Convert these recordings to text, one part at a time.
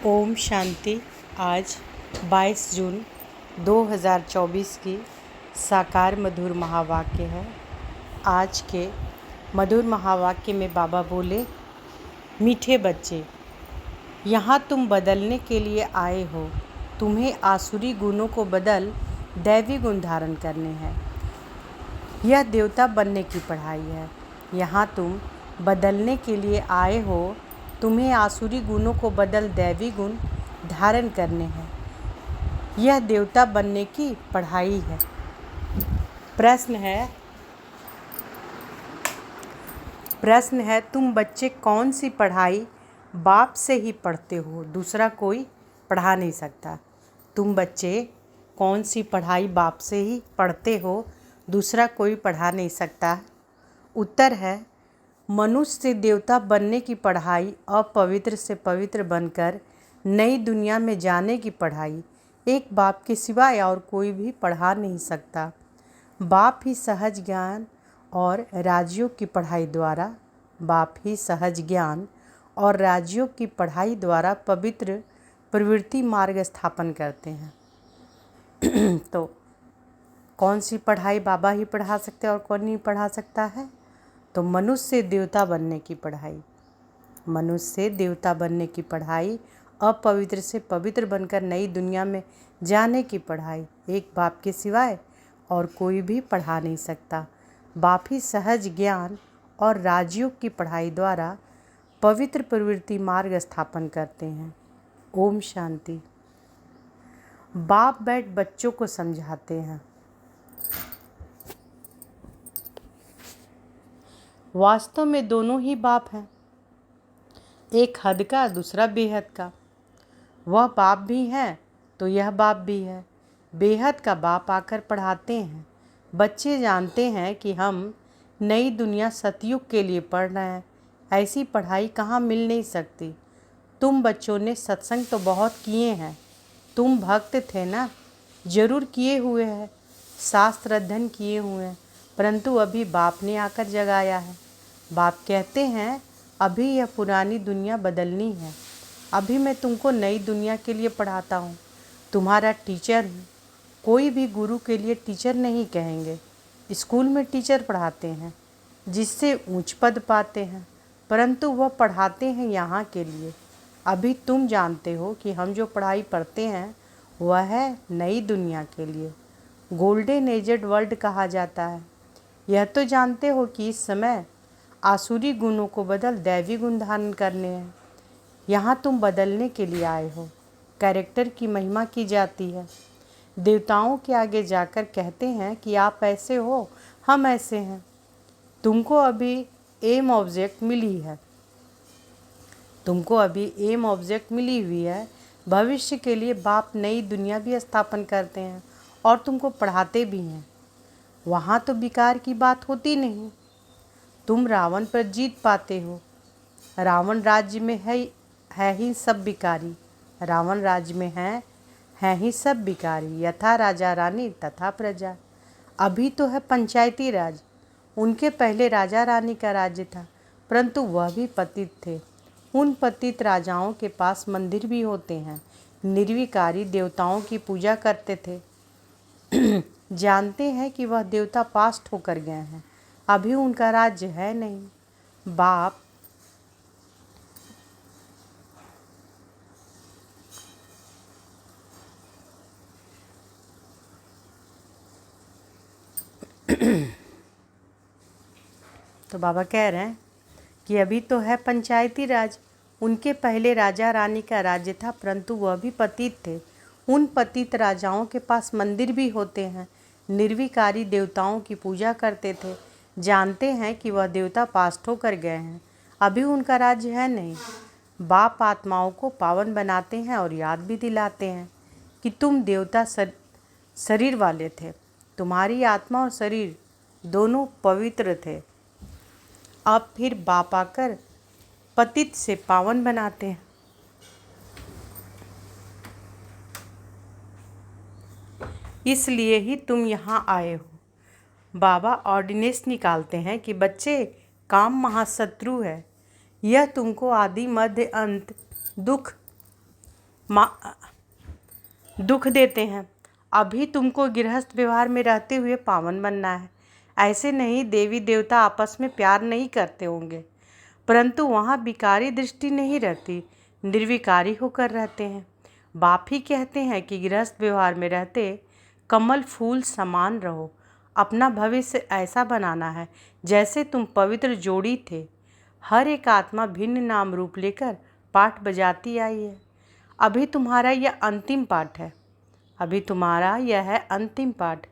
ओम शांति। आज 22 जून 2024 की साकार मधुर महावाक्य है। आज के मधुर महावाक्य में बाबा बोले, मीठे बच्चे, यहाँ तुम बदलने के लिए आए हो। तुम्हें आसुरी गुणों को बदल दैवी गुण धारण करने हैं। यह देवता बनने की पढ़ाई है। यहाँ तुम बदलने के लिए आए हो। तुम्हें आसुरी गुणों को बदल दैवी गुण धारण करने हैं। यह देवता बनने की पढ़ाई है। प्रश्न है तुम बच्चे कौन सी पढ़ाई बाप से ही पढ़ते हो, दूसरा कोई पढ़ा नहीं सकता। तुम बच्चे कौन सी पढ़ाई बाप से ही पढ़ते हो, दूसरा कोई पढ़ा नहीं सकता। उत्तर है, मनुष्य से देवता बनने की पढ़ाई, अपवित्र से पवित्र बनकर नई दुनिया में जाने की पढ़ाई एक बाप के सिवाय और कोई भी पढ़ा नहीं सकता। बाप ही सहज ज्ञान और राजयोग की पढ़ाई द्वारा पवित्र प्रवृत्ति मार्ग स्थापन करते हैं। तो कौन सी पढ़ाई बाबा ही पढ़ा सकते हैं और कौन नहीं पढ़ा सकता है? तो मनुष्य से देवता बनने की पढ़ाई, अपवित्र से पवित्र बनकर नई दुनिया में जाने की पढ़ाई एक बाप के सिवाय और कोई भी पढ़ा नहीं सकता। बाप ही सहज ज्ञान और राजयोग की पढ़ाई द्वारा पवित्र प्रवृत्ति मार्ग स्थापन करते हैं। ओम शांति। बाप बैठ बच्चों को समझाते हैं। वास्तव में दोनों ही बाप हैं, एक हद का, दूसरा बेहद का। वह बाप भी है तो यह बाप भी है। बेहद का बाप आकर पढ़ाते हैं। बच्चे जानते हैं कि हम नई दुनिया सतयुग के लिए पढ़ रहे हैं। ऐसी पढ़ाई कहाँ मिल नहीं सकती। तुम बच्चों ने सत्संग तो बहुत किए हैं, तुम भक्त थे ना, जरूर किए हुए हैं, शास्त्र अध्ययन किए हुए हैं, परंतु अभी बाप ने आकर जगाया है। बाप कहते हैं अभी यह पुरानी दुनिया बदलनी है। अभी मैं तुमको नई दुनिया के लिए पढ़ाता हूँ, तुम्हारा टीचर हूँ। कोई भी गुरु के लिए टीचर नहीं कहेंगे। स्कूल में टीचर पढ़ाते हैं जिससे उच्च पद पाते हैं, परंतु वह पढ़ाते हैं यहाँ के लिए। अभी तुम जानते हो कि हम जो पढ़ाई पढ़ते हैं वह है नई दुनिया के लिए। गोल्डन एजेड वर्ल्ड कहा जाता है। यह तो जानते हो कि इस समय आसुरी गुणों को बदल दैवी गुण धारण करने हैं। यहाँ तुम बदलने के लिए आए हो। कैरेक्टर की महिमा की जाती है। देवताओं के आगे जाकर कहते हैं कि आप ऐसे हो, हम ऐसे हैं। तुमको अभी एम ऑब्जेक्ट मिली हुई है। भविष्य के लिए बाप नई दुनिया भी स्थापन करते हैं और तुमको पढ़ाते भी हैं। वहाँ तो विकार की बात होती नहीं। तुम रावण पर जीत पाते हो। रावण राज्य में है ही सब विकारी। यथा राजा रानी तथा प्रजा। अभी तो है पंचायती राज। उनके पहले राजा रानी का राज्य था, परंतु वह भी पतित थे। उन पतित राजाओं के पास मंदिर भी होते हैं। निर्विकारी देवताओं की पूजा करते थे। जानते हैं कि वह देवता पास्ट होकर गए हैं। अभी उनका राज्य है नहीं। बाप तो बाबा कह रहे हैं कि अभी तो है पंचायती राज। उनके पहले राजा रानी का राज्य था, परंतु वह भी पतित थे। उन पतित राजाओं के पास मंदिर भी होते हैं। निर्विकारी देवताओं की पूजा करते थे। जानते हैं कि वह देवता पास्ट होकर गए हैं। अभी उनका राज्य है नहीं। बाप आत्माओं को पावन बनाते हैं और याद भी दिलाते हैं कि तुम देवता शरीर वाले थे। तुम्हारी आत्मा और शरीर दोनों पवित्र थे। अब फिर बाप आकर पतित से पावन बनाते हैं। इसलिए ही तुम यहाँ आए हो। बाबा ऑर्डिनेंस निकालते हैं कि बच्चे, काम महाशत्रु है। यह तुमको आदि मध्य अंत दुख दुख देते हैं। अभी तुमको गृहस्थ व्यवहार में रहते हुए पावन बनना है। ऐसे नहीं देवी देवता आपस में प्यार नहीं करते होंगे, परंतु वहाँ विकारी दृष्टि नहीं रहती, निर्विकारी होकर रहते हैं। बाप ही कहते हैं कि गृहस्थ व्यवहार में रहते कमल फूल समान रहो। अपना भविष्य ऐसा बनाना है जैसे तुम पवित्र जोड़ी थे। हर एक आत्मा भिन्न नाम रूप लेकर पाठ बजाती आई है। अभी तुम्हारा यह अंतिम पाठ है। अभी तुम्हारा यह है अंतिम पाठ।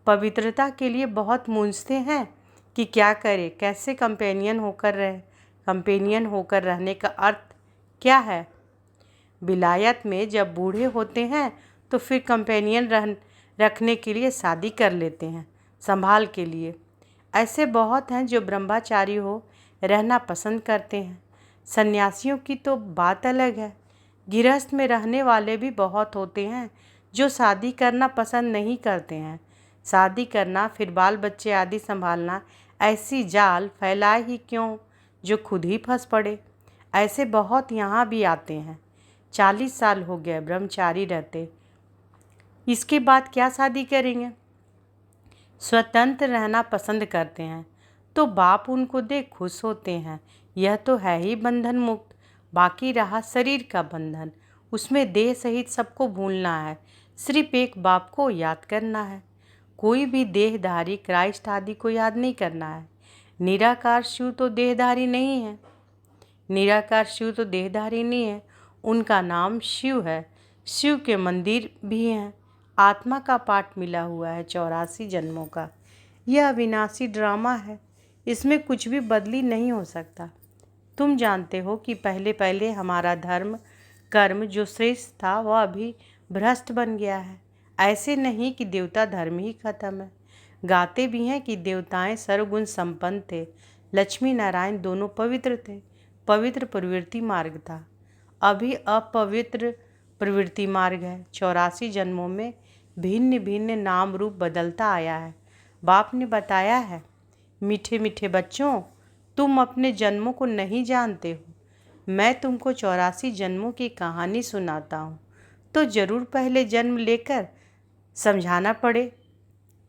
पवित्रता के लिए बहुत मूंझते हैं कि क्या करें, कैसे कंपेनियन होकर रहे। कंपेनियन होकर रहने का अर्थ क्या है? विलायत में जब बूढ़े होते हैं तो फिर कंपेनियन रखने के लिए शादी कर लेते हैं, संभाल के लिए। ऐसे बहुत हैं जो ब्रह्मचारी हो रहना पसंद करते हैं। सन्यासियों की तो बात अलग है। गृहस्थ में रहने वाले भी बहुत होते हैं जो शादी करना पसंद नहीं करते हैं। शादी करना, फिर बाल बच्चे आदि संभालना, ऐसी जाल फैलाए ही क्यों जो खुद ही फंस पड़े। ऐसे बहुत यहाँ भी आते हैं। 40 साल हो गए ब्रह्मचारी रहते, इसके बाद क्या शादी करेंगे? स्वतंत्र रहना पसंद करते हैं तो बाप उनको देख खुश होते हैं। यह तो है ही बंधन मुक्त। बाकी रहा शरीर का बंधन, उसमें देह सहित सबको भूलना है, सिर्फ एक बाप को याद करना है। कोई भी देहधारी क्राइस्ट आदि को याद नहीं करना है। निराकार शिव तो देहधारी नहीं है। निराकार शिव तो देहधारी नहीं है, उनका नाम शिव है। शिव के मंदिर भी हैं। आत्मा का पाठ मिला हुआ है 84 जन्मों का। यह अविनाशी ड्रामा है, इसमें कुछ भी बदली नहीं हो सकता। तुम जानते हो कि पहले पहले हमारा धर्म कर्म जो श्रेष्ठ था वह अभी भ्रष्ट बन गया है। ऐसे नहीं कि देवता धर्म ही खत्म है। गाते भी हैं कि देवताएं सर्वगुण संपन्न थे, लक्ष्मी नारायण दोनों पवित्र थे। पवित्र प्रवृत्ति मार्ग था, अभी अपवित्र प्रवृत्ति मार्ग है। 84 जन्मों में भिन्न भिन्न नाम रूप बदलता आया है। बाप ने बताया है, मीठे मीठे बच्चों, तुम अपने जन्मों को नहीं जानते हो। मैं तुमको 84 जन्मों की कहानी सुनाता हूँ तो जरूर पहले जन्म लेकर समझाना पड़े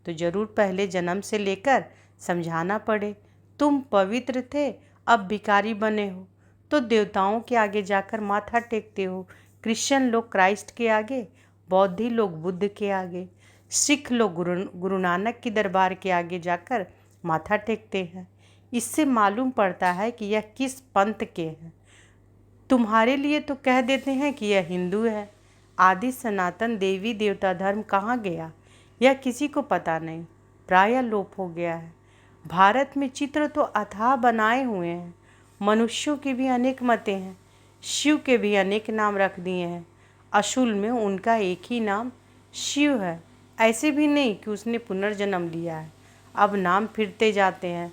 पहले जन्म से लेकर समझाना पड़े। तुम पवित्र थे, अब भिखारी बने हो तो देवताओं के आगे जाकर माथा टेकते हो। क्रिश्चियन लोग क्राइस्ट के आगे, बौद्धि लोग बुद्ध के आगे, सिख लोग गुरु नानक की दरबार के आगे जाकर माथा टेकते हैं। इससे मालूम पड़ता है कि यह किस पंथ के हैं। तुम्हारे लिए तो कह देते हैं कि यह हिंदू है। आदि सनातन देवी देवता धर्म कहाँ गया यह किसी को पता नहीं, प्रायः लोप हो गया है। भारत में चित्र तो अथाह बनाए हुए हैं। मनुष्यों के भी अनेक मतें हैं, शिव के भी अनेक नाम रख दिए हैं। असूल में उनका एक ही नाम शिव है। ऐसे भी नहीं कि उसने पुनर्जन्म लिया है, अब नाम फिरते जाते हैं।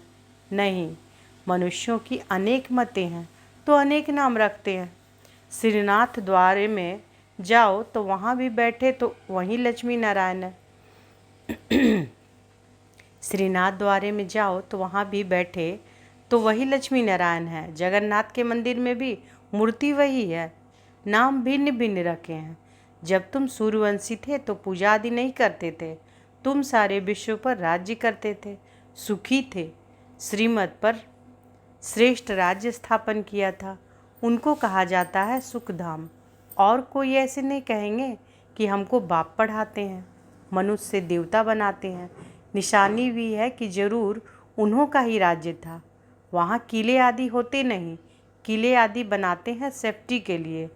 नहीं, मनुष्यों की अनेक मतें हैं तो अनेक नाम रखते हैं। श्रीनाथ द्वारे में जाओ तो वहाँ भी बैठे तो वहीं लक्ष्मी नारायण है। श्रीनाथ द्वारे में जाओ तो वहाँ भी बैठे तो वही लक्ष्मी नारायण है। जगन्नाथ के मंदिर में भी मूर्ति वही है, नाम भिन्न भिन्न रखे हैं। जब तुम सूर्यवंशी थे तो पूजा आदि नहीं करते थे, तुम सारे विश्व पर राज्य करते थे, सुखी थे, श्रीमत पर श्रेष्ठ राज्य स्थापन किया था। उनको कहा जाता है सुखधाम। और कोई ऐसे नहीं कहेंगे कि हमको बाप पढ़ाते हैं, मनुष्य से देवता बनाते हैं। निशानी भी है कि जरूर उन्हों का ही राज्य था। वहाँ किले आदि होते नहीं, किले आदि बनाते हैं सेफ्टी के लिए।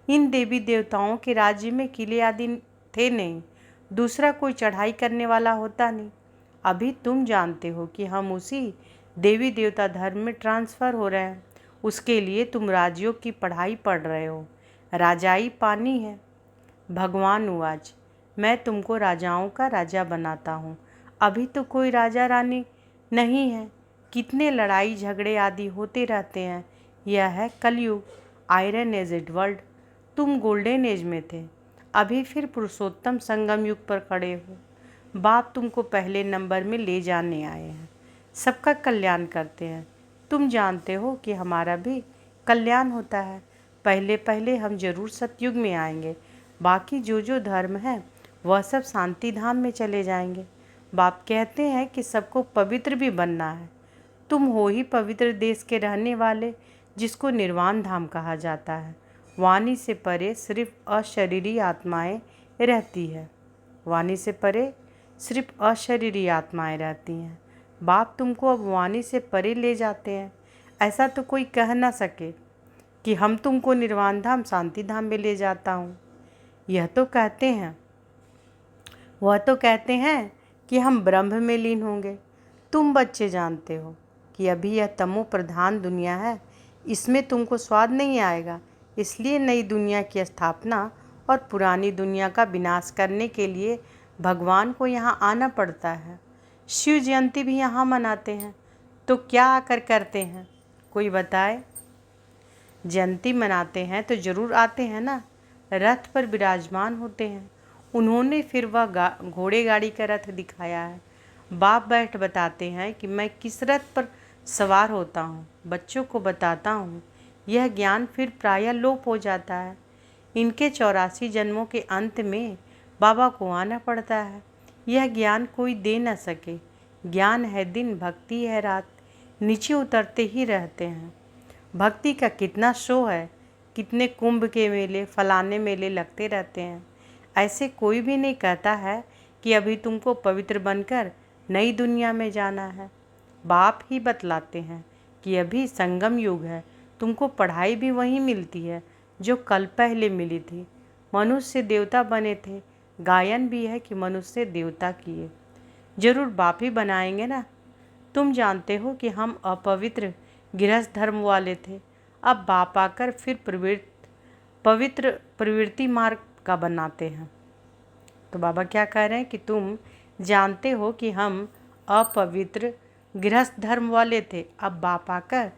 इन देवी देवताओं के राज्य में किले आदि थे नहीं, दूसरा कोई चढ़ाई करने वाला होता नहीं। अभी तुम जानते हो कि हम उसी देवी देवता धर्म में ट्रांसफ़र हो रहे हैं। उसके लिए तुम राज्यों की पढ़ाई पढ़ रहे हो। राजाई पानी है। भगवान उवाच, मैं तुमको राजाओं का राजा बनाता हूँ। अभी तो कोई राजा रानी नहीं है, कितने लड़ाई झगड़े आदि होते रहते हैं। यह है कलयुग, आयरन एज वर्ल्ड। तुम गोल्डन एज में थे, अभी फिर पुरुषोत्तम संगम युग पर खड़े हो। बाप तुमको पहले नंबर में ले जाने आए हैं, सबका कल्याण करते हैं। तुम जानते हो कि हमारा भी कल्याण होता है। पहले पहले हम जरूर सतयुग में आएंगे, बाकी जो जो धर्म है वह सब शांति धाम में चले जाएंगे। बाप कहते हैं कि सबको पवित्र भी बनना है। तुम हो ही पवित्र देश के रहने वाले, जिसको निर्वाण धाम कहा जाता है। वाणी से परे सिर्फ अशरीरी आत्माएं रहती है। वाणी से परे सिर्फ अशरीरी आत्माएं रहती हैं। बाप तुमको अब वाणी से परे ले जाते हैं। ऐसा तो कोई कह ना सके कि हम तुमको निर्वाण धाम शांति धाम में ले जाता हूँ। वह तो कहते हैं कि हम ब्रह्म में लीन होंगे। तुम बच्चे जानते हो कि अभी यह तमो प्रधान दुनिया है, इसमें तुमको स्वाद नहीं आएगा। इसलिए नई दुनिया की स्थापना और पुरानी दुनिया का विनाश करने के लिए भगवान को यहाँ आना पड़ता है। शिव जयंती भी यहाँ मनाते हैं, तो क्या आकर करते हैं, कोई बताए? जयंती मनाते हैं तो जरूर आते हैं ना। रथ पर विराजमान होते हैं। उन्होंने फिर वह घोड़े गाड़ी का रथ दिखाया है। बाप बैठ बताते हैं कि मैं किस रथ पर सवार होता हूँ। बच्चों को बताता हूँ। यह ज्ञान फिर प्रायः लोप हो जाता है। इनके 84 जन्मों के अंत में बाबा को आना पड़ता है। यह ज्ञान कोई दे न सके। ज्ञान है दिन, भक्ति है रात, नीचे उतरते ही रहते हैं। भक्ति का कितना शो है, कितने कुंभ के मेले, फलाने मेले लगते रहते हैं। ऐसे कोई भी नहीं कहता है कि अभी तुमको पवित्र बनकर नई दुनिया में जाना है। बाप ही बतलाते हैं कि अभी संगम युग है। तुमको पढ़ाई भी वहीं मिलती है जो कल पहले मिली थी। मनुष्य देवता बने थे। गायन भी है कि मनुष्य देवता किए। जरूर बाप ही बनाएंगे ना। तुम जानते हो कि हम अपवित्र गृहस्थ धर्म वाले थे। अब बाप आकर फिर पवित्र प्रवृत्ति मार्ग का बनाते हैं। तो बाबा क्या कह रहे हैं कि तुम जानते हो कि हम अपवित्र गृहस्थ धर्म वाले थे। अब बाप आकर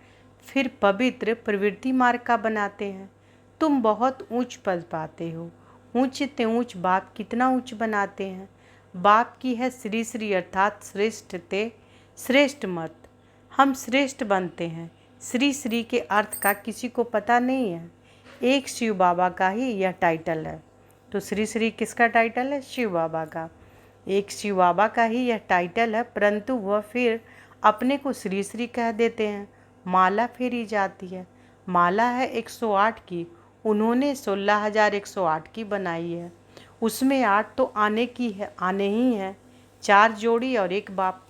फिर पवित्र प्रवृत्ति मार्ग का बनाते हैं। तुम बहुत ऊंच पद पाते हो। ऊंच ते ऊंच बाप कितना ऊंच बनाते हैं। बाप की है श्री श्री अर्थात श्रेष्ठ ते श्रेष्ठ मत। हम श्रेष्ठ बनते हैं। श्री श्री के अर्थ का किसी को पता नहीं है। एक शिव बाबा का ही यह टाइटल है। तो श्री श्री किसका टाइटल है? शिव बाबा का। एक शिव बाबा का ही यह टाइटल है, परंतु वह फिर अपने को श्री श्री कह देते हैं। माला फेरी जाती है। माला है 108 की, उन्होंने 16,108 की बनाई है। उसमें 8 तो आने की है, आने ही है। 4 जोड़ी और 1 बाप,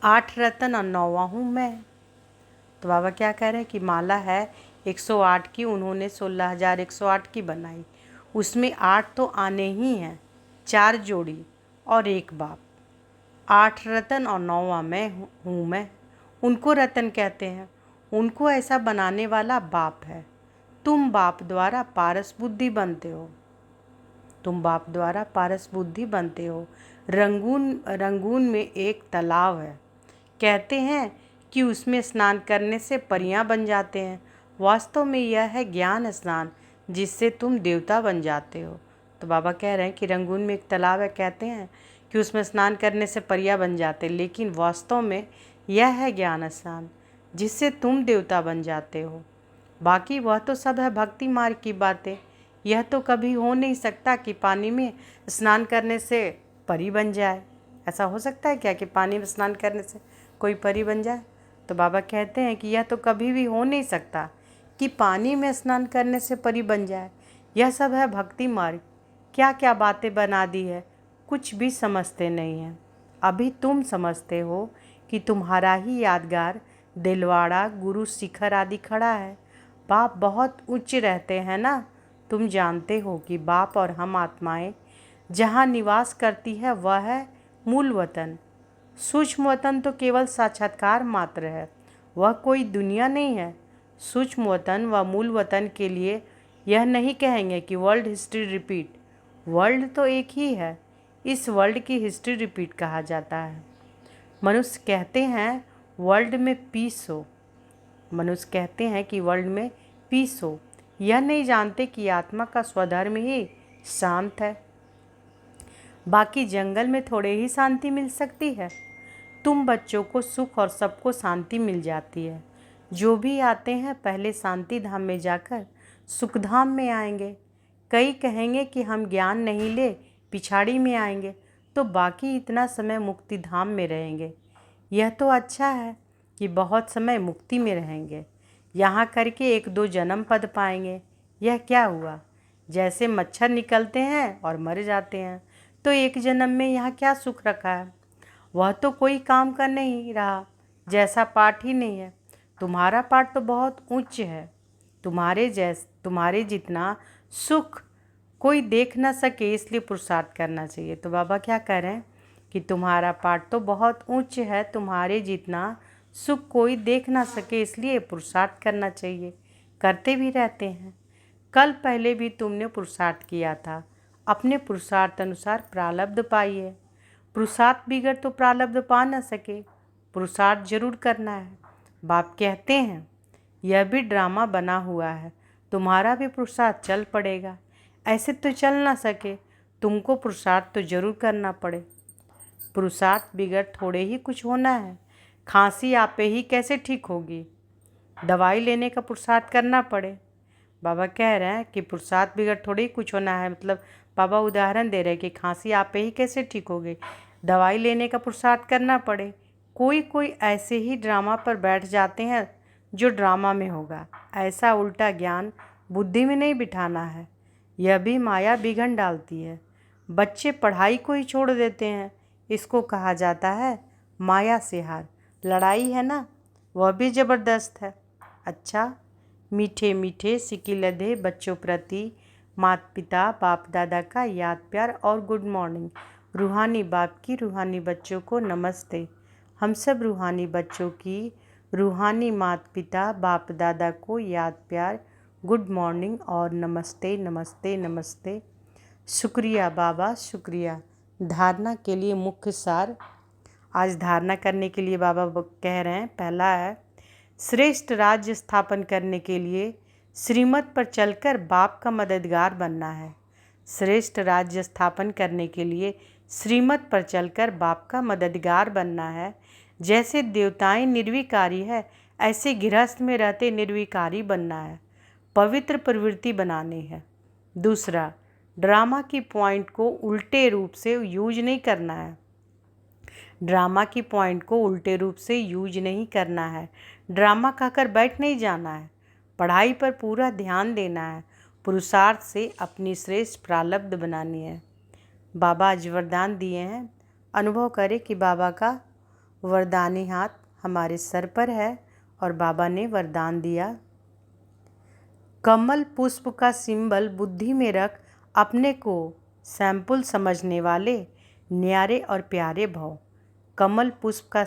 8 रतन और 9वां हूँ मैं। तो बाबा क्या कह रहे हैं कि माला है 108 की, उन्होंने 16,108 की बनाई। उसमें 8 तो आने ही हैं, 4 जोड़ी और 1 बाप, 8 रतन और 9वां मैं हूँ मैं। उनको रतन कहते हैं। उनको ऐसा बनाने वाला बाप है। तुम बाप द्वारा पारस बुद्धि बनते हो। तुम बाप द्वारा पारस बुद्धि बनते हो। रंगून में एक तालाब है। कहते हैं कि उसमें स्नान करने से परियां बन जाते हैं। वास्तव में यह है ज्ञान स्नान, जिससे तुम देवता बन जाते हो। तो बाबा कह रहे हैं कि रंगून में एक तालाब है। कहते हैं कि उसमें स्नान करने से परियां बन जाते, लेकिन वास्तव में यह है ज्ञान स्नान, जिससे तुम देवता बन जाते हो। बाकी वह तो सब है भक्ति मार्ग की बातें। यह तो कभी हो नहीं सकता कि पानी में स्नान करने से परी बन जाए। ऐसा हो सकता है क्या कि पानी में स्नान करने से कोई परी बन जाए? तो बाबा कहते हैं कि यह तो कभी भी हो नहीं सकता कि पानी में स्नान करने से परी बन जाए। यह सब है भक्ति मार्ग। क्या क्या बातें बना दी है, कुछ भी समझते नहीं हैं। अभी तुम समझते हो कि तुम्हारा ही यादगार दिलवाड़ा गुरु शिखर आदि खड़ा है। बाप बहुत उच्च रहते हैं ना। तुम जानते हो कि बाप और हम आत्माएं जहाँ निवास करती है वह है मूल वतन। सूक्ष्म वतन तो केवल साक्षात्कार मात्र है, वह कोई दुनिया नहीं है। सूक्ष्म वतन व मूल वतन के लिए यह नहीं कहेंगे कि वर्ल्ड हिस्ट्री रिपीट। वर्ल्ड तो एक ही है, इस वर्ल्ड की हिस्ट्री रिपीट कहा जाता है। मनुष्य कहते हैं वर्ल्ड में पीस हो। मनुष्य कहते हैं कि वर्ल्ड में पीस हो। यह नहीं जानते कि आत्मा का स्वधर्म ही शांत है। बाकी जंगल में थोड़े ही शांति मिल सकती है। तुम बच्चों को सुख और सबको शांति मिल जाती है। जो भी आते हैं पहले शांति धाम में जाकर सुख धाम में आएंगे। कई कहेंगे कि हम ज्ञान नहीं ले पिछाड़ी में आएंगे तो बाकी इतना समय मुक्ति धाम में रहेंगे। यह तो अच्छा है कि बहुत समय मुक्ति में रहेंगे, यहाँ करके 1-2 जन्म पद पाएंगे। यह क्या हुआ? जैसे मच्छर निकलते हैं और मर जाते हैं, तो एक जन्म में यहाँ क्या सुख रखा है? वह तो कोई काम का नहीं रहा, जैसा पाठ ही नहीं है। तुम्हारा पाठ तो बहुत उच्च है, तुम्हारे जितना सुख कोई देख ना सके, इसलिए पुरुषार्थ करना चाहिए। तो बाबा क्या कह रहे हैं कि तुम्हारा पाठ तो बहुत उच्च है, तुम्हारे जितना सुख कोई देख ना सके, इसलिए पुरुषार्थ करना चाहिए। करते भी रहते हैं। कल पहले भी तुमने पुरुषार्थ किया था, अपने पुरुषार्थ अनुसार प्रारब्ध पाई है। पुरुषार्थ बिगड़ तो प्रारब्ध पा ना सके, पुरुषार्थ जरूर करना है। बाप कहते हैं यह भी ड्रामा बना हुआ है, तुम्हारा भी पुरुषार्थ चल पड़ेगा। ऐसे तो चल ना सके, तुमको पुरुषार्थ तो जरूर करना पड़े। पुरुषार्थ बिगड़ थोड़े ही कुछ होना है। खांसी आपे ही कैसे ठीक होगी? दवाई लेने का पुरुषार्थ करना पड़े। बाबा कह रहे हैं कि पुरुषार्थ बिगड़ थोड़े ही कुछ होना है, मतलब बाबा उदाहरण दे रहे हैं कि खांसी आपे ही कैसे ठीक होगी, दवाई लेने का पुरुषार्थ करना पड़े। कोई कोई ऐसे ही ड्रामा पर बैठ जाते हैं जो ड्रामा में होगा। ऐसा उल्टा ज्ञान बुद्धि में नहीं बिठाना है, यह भी माया बिघन डालती है। बच्चे पढ़ाई को ही छोड़ देते हैं, इसको कहा जाता है माया से हार। लड़ाई है ना, वह भी ज़बरदस्त है। अच्छा, मीठे मीठे सिकी लदे बच्चों प्रति माता पिता बाप दादा का याद प्यार और गुड मॉर्निंग। रूहानी बाप की रूहानी बच्चों को नमस्ते। हम सब रूहानी बच्चों की रूहानी माता पिता बाप दादा को याद प्यार, गुड मॉर्निंग और नमस्ते नमस्ते नमस्ते। शुक्रिया बाबा, शुक्रिया। धारणा के लिए मुख्य सार। आज धारणा करने के लिए बाबा कह रहे हैं, पहला है श्रेष्ठ राज्य स्थापन करने के लिए श्रीमत पर चलकर बाप का मददगार बनना है। श्रेष्ठ राज्य स्थापन करने के लिए श्रीमत पर चलकर बाप का मददगार बनना है। जैसे देवताएं निर्विकारी है, ऐसे गृहस्थ में रहते निर्विकारी बनना है। पवित्र प्रवृत्ति बनानी है। दूसरा, ड्रामा की पॉइंट को उल्टे रूप से यूज नहीं करना है। ड्रामा की पॉइंट को उल्टे रूप से यूज नहीं करना है। ड्रामा कहकर बैठ नहीं जाना है। पढ़ाई पर पूरा ध्यान देना है। पुरुषार्थ से अपनी श्रेष्ठ प्रारब्ध बनानी है। बाबा आज वरदान दिए हैं। अनुभव करें कि बाबा का वरदानी हाथ हमारे सर पर है और बाबा ने वरदान दिया। कमल पुष्प का सिंबल बुद्धि में रख अपने को सैंपल समझने वाले न्यारे और प्यारे भव। कमल पुष्प का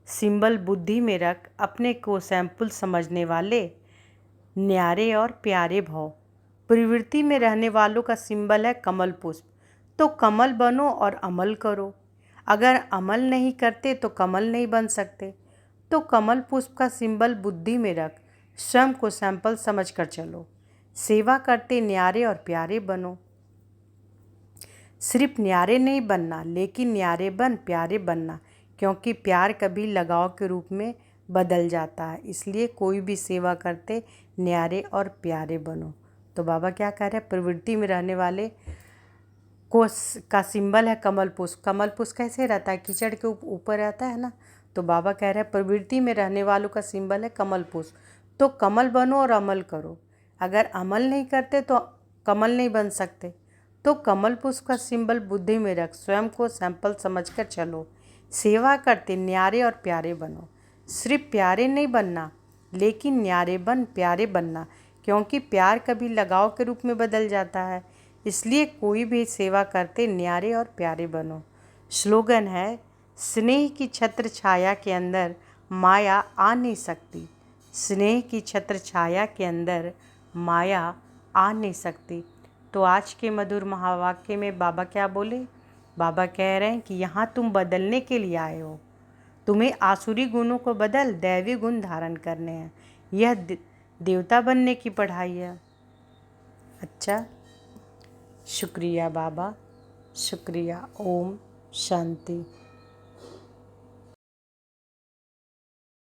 सिंबल बुद्धि में रख अपने को सैंपल समझने वाले न्यारे और प्यारे भव। प्रवृत्ति में रहने वालों का सिंबल है कमल पुष्प, तो कमल बनो और अमल करो। अगर अमल नहीं करते तो कमल नहीं बन सकते। तो कमल पुष्प का सिंबल बुद्धि में रख स्वयं को सैंपल समझकर चलो। सेवा करते न्यारे और प्यारे बनो। सिर्फ न्यारे नहीं बनना, लेकिन न्यारे बन प्यारे बनना, क्योंकि प्यार कभी लगाव के रूप में बदल जाता है। इसलिए कोई भी सेवा करते न्यारे और प्यारे बनो। तो बाबा क्या कह रहे हैं, प्रवृत्ति में रहने वाले को का सिंबल है कमल पुष्प। कमल पुष्प कैसे रहता है, कीचड़ के ऊपर रहता है ना। तो बाबा कह रहे हैं प्रवृत्ति में रहने वालों का सिंबल है कमल पुष्प, तो कमल बनो और अमल करो। अगर अमल नहीं करते तो कमल नहीं बन सकते। तो कमल पुष्प का सिंबल बुद्धि में रख स्वयं को सैंपल समझकर चलो। सेवा करते न्यारे और प्यारे बनो। सिर्फ प्यारे नहीं बनना, लेकिन न्यारे बन प्यारे बनना, क्योंकि प्यार कभी लगाव के रूप में बदल जाता है। इसलिए कोई भी सेवा करते न्यारे और प्यारे बनो। स्लोगन है, स्नेह की छत्र छाया के अंदर माया आ नहीं सकती। स्नेह की छत्र छाया के अंदर माया आ नहीं सकती। तो आज के मधुर महावाक्य में बाबा क्या बोले? बाबा कह रहे हैं कि यहाँ तुम बदलने के लिए आए हो। तुम्हें आसुरी गुणों को बदल दैवी गुण धारण करने हैं। यह देवता बनने की पढ़ाई है। अच्छा, शुक्रिया बाबा, शुक्रिया। ओम शांति।